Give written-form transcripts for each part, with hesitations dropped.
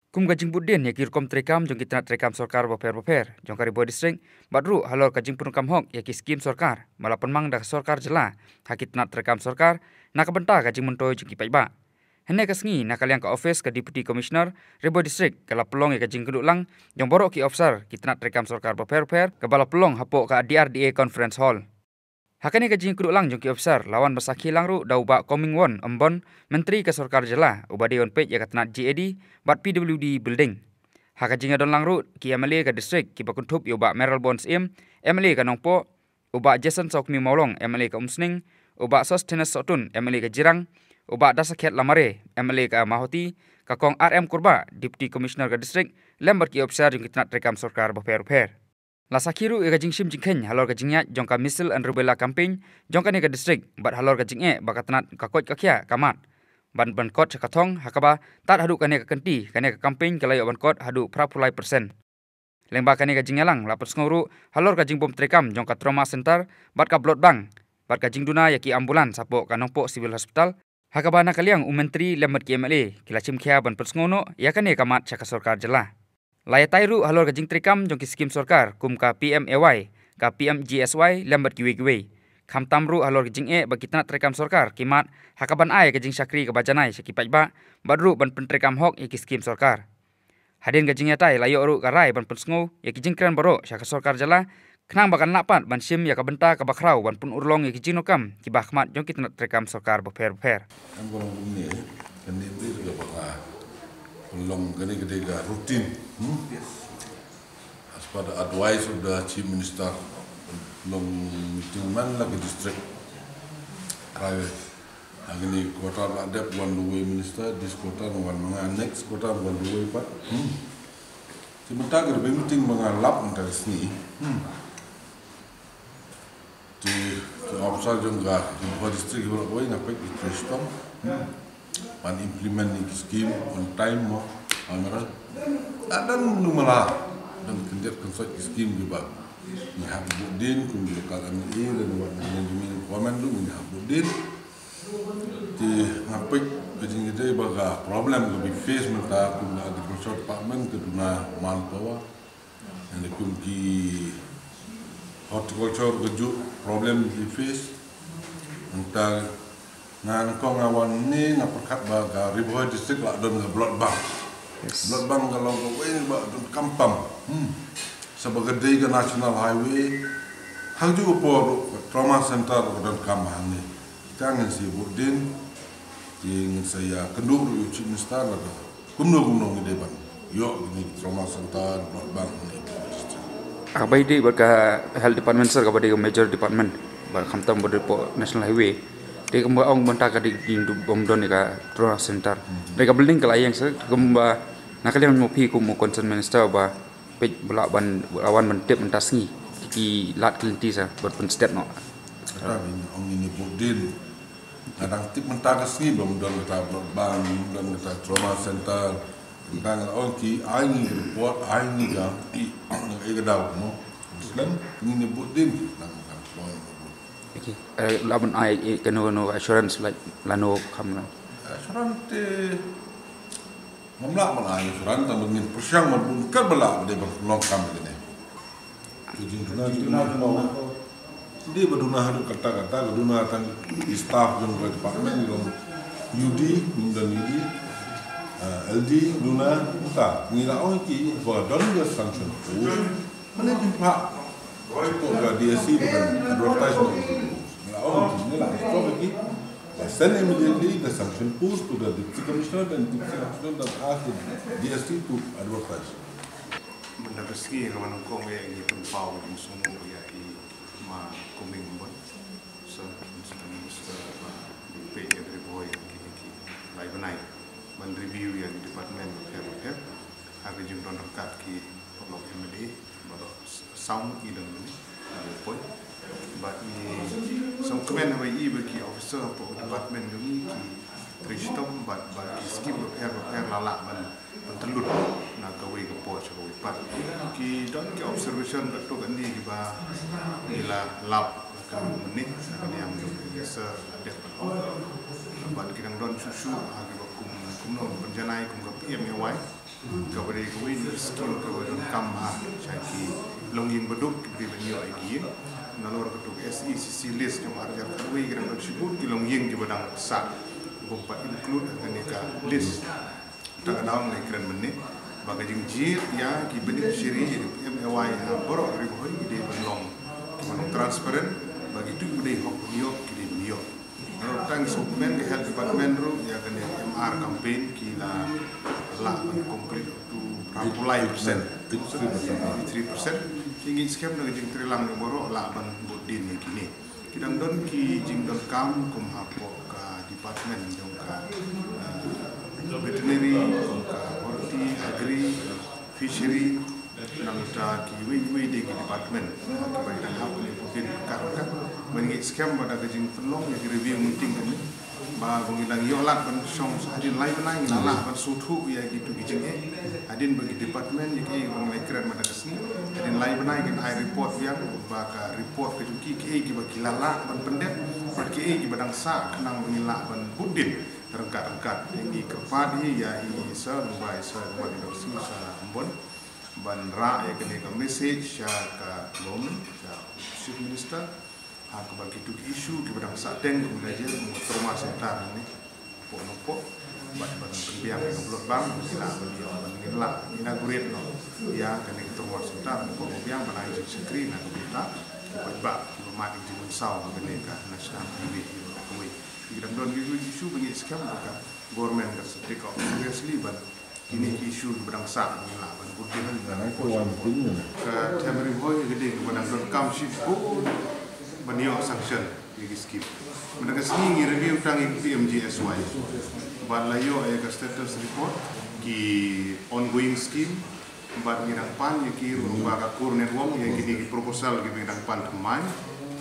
Kum gajing budin ya kirkom trekam jong kitna trekam sorkar boper jong kari boy district badru halor kajing punukam hok ya ki skim sorkar malapan mang dak sorkar jela hakitna trekam sorkar nakabenta kajing muntoy jong kipaiba. Hene kasngi nakaliang ka office ka deputy commissioner Reboy district kala pelong ya kajing keduk lang jong borok ki officer kitna trekam sorkar boper ka bala pelong hapok ka DRDA conference hall. Hakani kajing keduk lang jong ki officer lawan basaki langru dauba coming won embon menteri ke sorkar jela ubadi on page ya katna GAD bat PWD building. Hakajing adon langru ki MLA ka district ki bakuntup uba Meryl Bonds MLA ka Nongpo uba Jason Sokmi Maulong MLA ka Umsning uba Sostenes Sotun MLA ka Jirang uba Dasakhet Lamare MLA ka Mahoti ka kong RM Kurba deputy commissioner ka district lembar ki officer jong kitna trekam sorkar boper. Lasakiru ega jingshim jingkhen halor ka jingya jongka misil and rubella campaign jongka ni ka district bat halor ka jinge bakatnat ka kot ka kya kamat ban kot chakathong hakaba tat hadu kane ka kenti kane ka campaign kalayo ban kot hadu prapulai persen lengba kane ka jingyalang lapus nguru halor ka jingbom trekam jongka trauma center bat ka blood bank bat ka jingduna yaki ambulan sapo ka Nongpo civil hospital hakaba na kaliang umentri lembat ki MLA kilachim khya ban persngono ya kane kamat chaka sorkar jela. Laya tairu halor kajing trekam jong ki skim sorkar kum ka PMAY ka PMGSY lembat kiwe kham tamru halor kajing bakitna trekam sorkar kimat hakaban ai kajing sakri ka bajanai sekipai ba badru ban pentrekam hok ki skim sorkar hadin kajing yatai layo ru karai ban pensngo ya kijing kran baro syaka sorkar jala knang bakan lapat ban sim ya ka benta ka bakrau ban pun urlong ya kijing nokam ki bakhmat jong kitna trekam sorkar boper Angkong ini kan itu juga bakal belum gede-gede rutin. As pada advice sudah Chief Minister belum meeting man lagi district private. Hari ini kota ada one way minister, this kota one next kota one way pat. Sebentar kita meeting mengalap antara sini. Di officer juga di district berapa ini ngapain di Tristom. Pan implement ni scheme on time mo amara adan numala dan kendet konsoi scheme juga ni habudin kum lokal MLA dan wat management komen tu ni habudin di ngapai kejing ide baga problem lebih face menta kum agriculture department keduna manpower and kum ki horticulture keju problem lebih face menta Ngan kau ngawan ni nak perkat baga Reboy district lah don blood bank. Blood bank kalau kau ini bak don kampam. Sebagai day ke national highway, hang juga por trauma center don kampang ni. Jangan si budin, jing saya kendur Chief Minister lah. Kumno ni depan. Yo ini trauma center blood bank ni. Apa ide baka health department sir kepada major department bak kamtam pada national highway. Dia kembali orang bentang ke di bomdon ni ke trauma center. Mereka building ke layang se kembali nak kalian mau pergi kumu concern minister bah pej belak ban awan mentep mentasni ki lat kelenti sa berpen step no. Tapi orang ini budin. Kadang tip mentang kesini bomdon kita bang dan kita trauma center. Tentang orang ki aini report aini ga i kedau no. Islam ini budin. Okay. Laban ai keno assurance like lano kamna. Assurance ngamla malai assurance tambah ngin persiang mabun kan bala de long kam ni. Jadi duna dia berduna hadu kata-kata berduna tang staff yang department yang UD dan UD LD duna buka ngira orang ki don the sanction. Mana jumpa Kau DSC bukan advertisement. Orang ini lah, kau pergi. Send immediately the sanction post to the deputy commissioner dan deputy commissioner dan ask the DSC to advertise. Benda meski kawan kau yang ini penpau di semua yang ini mah koming buat. So, Mr. Pay every boy kiki lain benai. Men review yang di department health. Hari jumpa dekat ki pelok MLA. Sound idang ni, ada point. But ni, some comment apa ini bagi officer atau department ni ki Tristom, but skip repair lalak ban pentelur nak kawai ke port kawai pat. Ki don ki observation betul kan ni kita ila lab kan menit nak yang biasa ada pat. But kita don susu hagi kum no penjanai kum ke PMAY kepada kawin skim kepada kamah jadi longin beduk di benyo lagi nalor ketuk SECC list yang harga kawin kira tersebut di longin di badang sak gompa include aneka list tak dalam lekran menit bagi jingjir ya ki beneficiary jadi PMAY borok ribuan di belong manung transparent bagi tu budai hok yo ki di yo kalau tang supmen di health department ru ya kena MR campaign kila lah complete to 3% tinggi scam dengan jing trilang yang borok lah ban budin ni kini kidang don ki jing don kam kum hapo ka department jong ka veterinary ka horti agri fishery nang ta ki we di department ka bagi dan hak ni budin ka mengi scam pada jing pelong yang review meeting kami ba mengilang yolat ban song hadin lai benai ngala ban sutu ya gitu gijeng hadin bagi department yang mengenai keren pada kesini hadin lai benai kan ai report yang baka report ke juki ki bagi lala ban pendek bagi ki badang sa kenang mengilak ban budin rengkat-rengkat yang di kepadi ya i sa lubai sa buat industri sa ambon ban ra ya kene ka message ya ka government ya chief minister aku bagi tu isu ke badang sateng kemudian trauma center ni pok bat pembiang yang blok bang sila beliau bangila inaugurate no ya kene trauma center pembiang banai screen aku kita bab mati di Munsau kene ka national highway kuwi kita don isu bagi scam ka government ka setrika obviously ban ini isu badang sak ngila ban budin ka temporary boy gede badang don kam shift banyak sanction di skip. Mereka sini review tentang PMGSY. Badlayo ayat status report ki ongoing scheme. Bad ngirang pan yang ki rumah kur network yang kini proposal ki ngirang pan kemain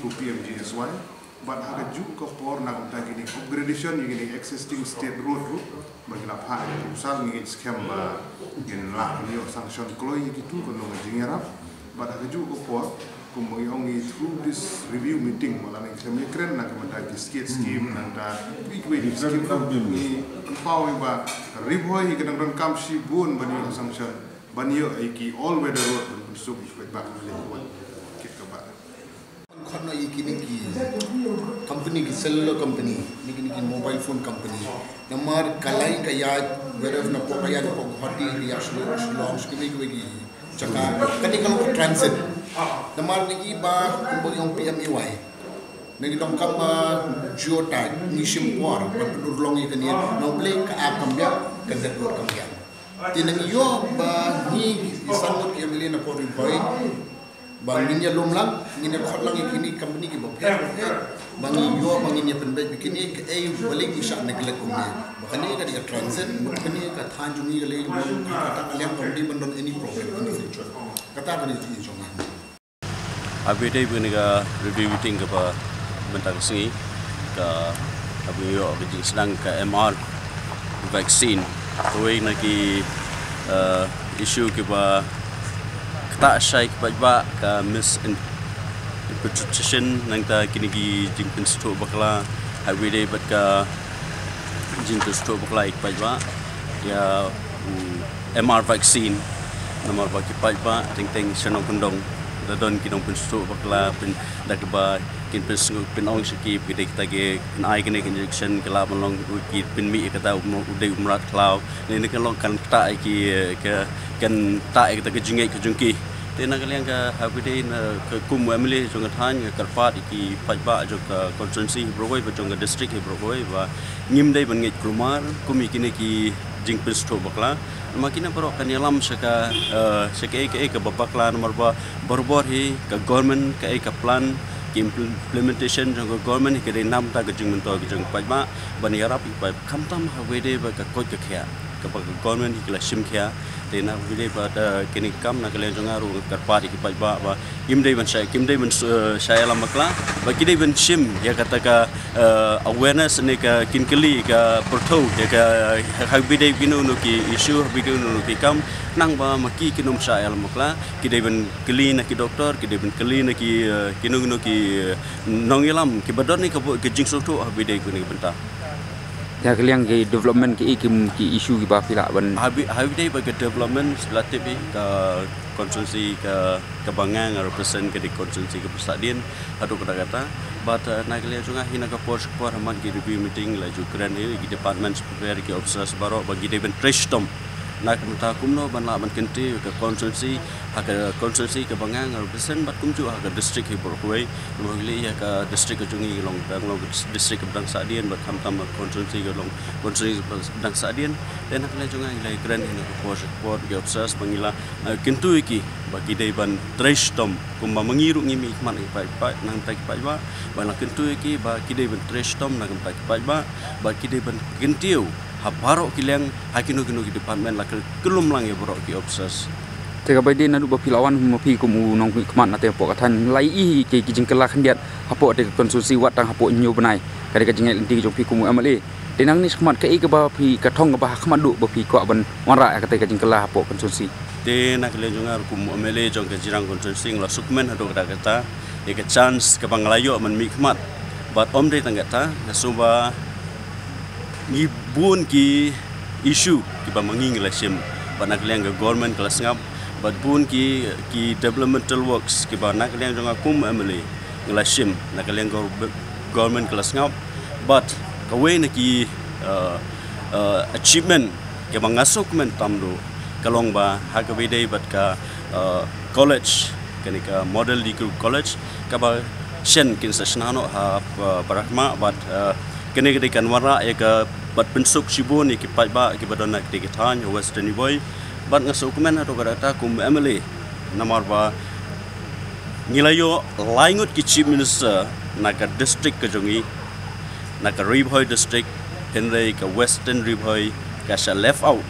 through PMGSY. Bad ada juga por nak tentang kini upgradation yang kini existing state road tu bagi lapah proposal ngin scam ngin lah banyak sanction kloy itu kalau ngejingerap. Bad ada juga por only through this review meeting malam ini kami keren nak mendapat scheme nanda big way scheme ni empower ba riboy kita nak kamsi bun bani sanction bani iki all weather road besok ba buat kita ba khana iki ni company ki cellular company ni mobile phone company namar kalai ka ya whether na po kaya po hoti ya long skimi cakap kani kalau transit namar ni iba kumbo yung PMAY nagi dongkam geotag ni simpor pendurlong ikan ni no play ka app kambya ka dadur kambya tinang yo ba ni isangot yang beli na po boy bang ninya lumlang ni na khotlang ikini company ki bapher bang yo bang ninya penbay bikini ka ay balik isa neglect kumya makanya ka di transit makanya ka thanjungi gali kata kalian pembeli bendon any problem in the future kata bani ti jong Abide benega review meeting ke pa bentang sini ke abiyo ke sedang ke MR vaksin tuai naki isu ke pa kata syai ke ba ke misinterpretation nang ta kini ki jing penstu bakla abide bat ka jing penstu bakla ik ba ya MR vaksin nomor bagi ba ting senong kendong don kinong pensu bakla pen dakba kin pensu penong sikip kita ge ai kene injection kala malong ki pen mi kata udai umrat klau ni kan long kan ta ki ke kan ta kita ke jingai ke jungki tena kalian ka habide ke kum emily jong than ke karpat ki pajba jong ka constituency brogoi ba jong district brogoi ba ngim dai ban ngai krumar kum ikine ki jing pensu bakla makina baro kanyalam saka ke babakla nomor ba borbor hi ka government ka plan ki implementation jong government ke nam ta ke jing mento ke jong pajma bani arab ba khamtam hawede ba ka ko ke khya ka government ki la sim khya tena hawede ba kini kam na kalen jong aru karpa ki pajba ba imdei ban sai kimdei ban sai alam bakla ba kidei ban sim ya kata ka awareness ne ka kinkeli ka porto ya ka hawede binu no ki issue hawede no ki kam nang ba maki kinum sai alam bakla kidei ban keli na ki doktor kidei ban keli na ki kinung no ki nongilam ki badon ni ka jing soto hawede ku ni benta Ya kalian ke development ke isu ke bah pila ban. Hari day bagi development relatif ke konstruksi ke kebangan represent ke di konstruksi ke persadian atau kata-kata. But nak lihat juga hina ke pos haman ke review meeting laju keren ini di department prepare ke observers baru bagi dia ben trash tom. Nak minta kumno ban la ban kenti ke konstruksi ke konstruksi ke bangan represent bat kum juga ke district hibur kuai mohli ya ke district ke jungi long district ke Bedang Sadian bat tam konstruksi ke long konstruksi Bedang Sadian dan nak lihat juga ilai keren hina ke pos ke observers mangila kentu iki bagi dia ban trash tom kumba mengiru ngimi ikman ipai nang tak ipai ba ban kentu iki bagi dia ban trash tom nang tak ipai ba bagi dia ban kentiu habarok kilang hakinu di department la kelum lang ya borok ki obses Tega bayi nadu bapilawan mapi kumu nong kemat nate pok katan lai i ke jingkela kandiat hapo de konsumsi wat tang hapo nyu benai kade ka jingel inti jong pi kumu amale denang ni kemat ke i ke ba pi katong ba kemat du bapi ko ban wara kate ka jingkela hapo konsumsi te nak le jongar kumu amale jong ke jirang konsumsi la sukmen hado kata e ke chance ke banglayo man mi kemat bat om de tanggata nasuba ni bun ki isu ki ba manging la sim banak liang ke government kelas ngap bat bun ki developmental works ki ba nak liang jong akum amali ngla sim nak liang government kelas ngap but kawe na ki achievement ke ba ngasuk men tamdo kalong ba hakawe dei bat ka college kani ka model degree college ka ba shen kin sasnano ha barakma bat kene kan wara ya ke bat pensuk sibun ki ba ki badona ki tan western boy bat ngasuk men atau kata kum emily namar ba ngilayo laingut ki chief minister naka district ke jongi naka ribhoy district henry ke western ribhoy ka sha left out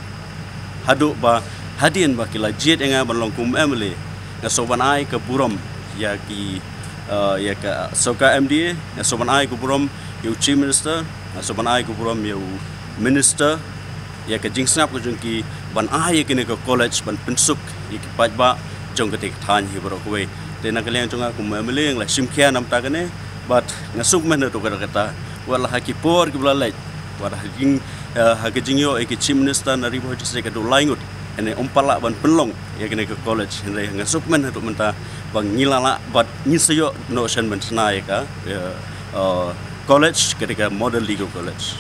hadu ba hadien ba ki lajit enga balong kum emily ngasoban ai ke burom ya ki ya ka soka mda ngasoban ai ke burom you chief minister soban ai ku puram you minister ya ke jingsnap ku jungki ban ai ke ne ke college ban pensuk ik pajba jong ke tan hi bro ku we te na kaleng jonga ku meleng la simkhia nam ta kene but ngasuk men to kata wala haki por ki blalai wala jing ha ke jingyo ke chief minister na ribo jise ke do laingut ene umpala ban penlong ya ke ne ke college ene ngasuk men to menta bang ngilala but ngisayo no shan ben sna ya ka college ketika model legal college